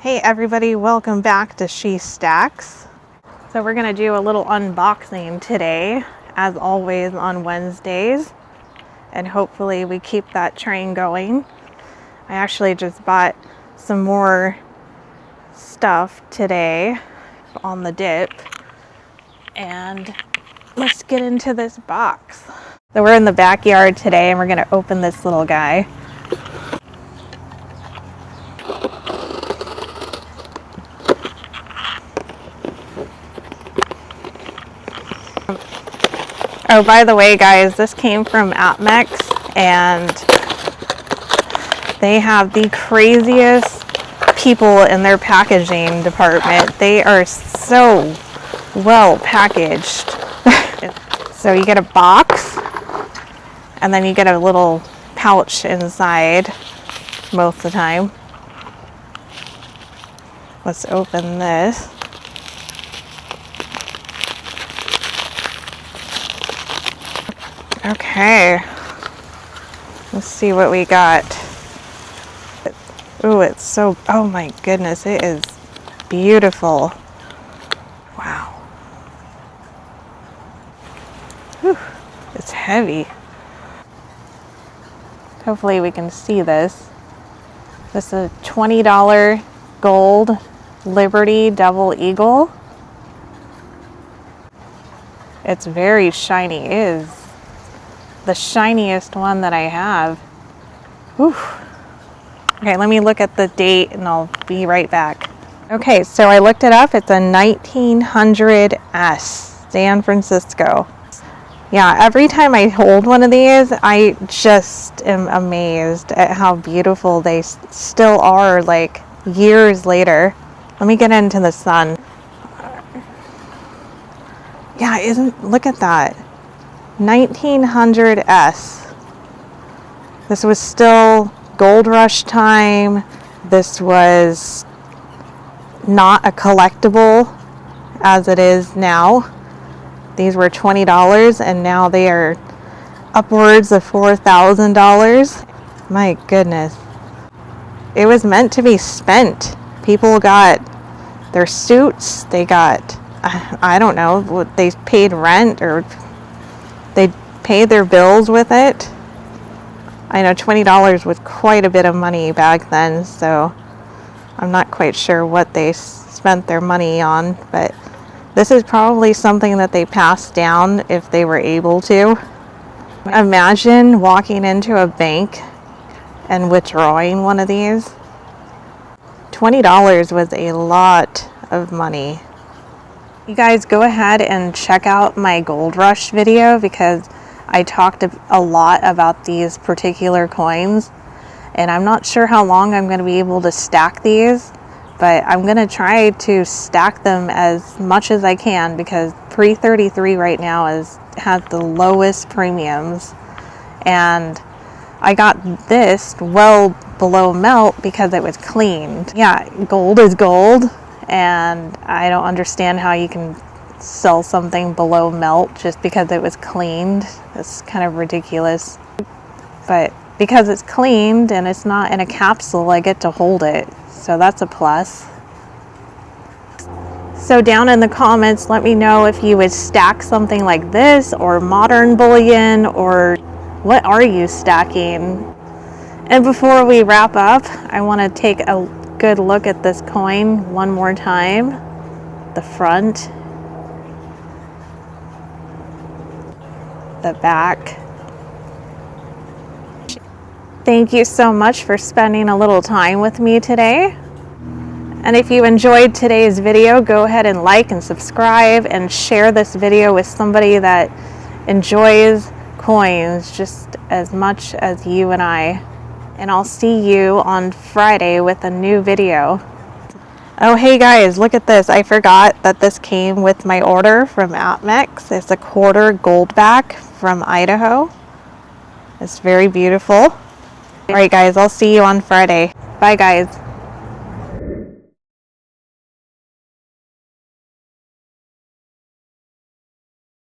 Hey everybody, welcome back to She Stacks. So we're gonna do a little unboxing today, as always on Wednesdays, and hopefully we keep that train going. I actually just bought some more stuff today on the dip, and let's get into this box. So we're in the backyard today and we're gonna open this little guy. Oh, by the way, guys, this came from Atmex, and they have the craziest people in their packaging department. They are so well packaged. So you get a box, and then you get a little pouch inside most of the time. Let's open this. Okay, let's see what we got. Ooh, it's so, oh my goodness, it is beautiful. Wow. Whew, it's heavy. Hopefully we can see this. This is a $20 gold Liberty Double Eagle. It's very shiny. It is the shiniest one that I have. Whew. Okay, let me look at the date and I'll be right back. Okay, so I looked it up. It's a 1900S, San Francisco. Yeah, every time I hold one of these, I just am amazed at how beautiful they still are, like years later. Let me get into the sun. Yeah, look at that. 1900S. This was still gold rush time. This was not a collectible as it is now. These were $20 and now they are upwards of $4,000. My goodness. It was meant to be spent. People got their suits, they got, I don't know, what they paid rent or they paid their bills with it. I know $20 was quite a bit of money back then, so I'm not quite sure what they spent their money on, but this is probably something that they passed down if they were able to. Imagine walking into a bank and withdrawing one of these. $20 was a lot of money. You guys go ahead and check out my Gold Rush video because I talked a lot about these particular coins, and I'm not sure how long I'm going to be able to stack these, but I'm going to try to stack them as much as I can because pre-33 right now has the lowest premiums, and I got this well below melt because it was cleaned. Yeah, gold is gold, and I don't understand how you can sell something below melt just because it was cleaned. It's kind of ridiculous. But because it's cleaned and it's not in a capsule, I get to hold it. So that's a plus. So down in the comments, let me know if you would stack something like this or modern bullion, or what are you stacking? And before we wrap up, I want to take a good look at this coin one more time. The front, the back. Thank you so much for spending a little time with me today. And if you enjoyed today's video, go ahead and like and subscribe and share this video with somebody that enjoys coins just as much as you and I. And I'll see you on Friday with a new video. Oh, hey guys, look at this. I forgot that this came with my order from Atmex. It's a quarter gold back from Idaho. It's very beautiful. All right, guys, I'll see you on Friday. Bye, guys.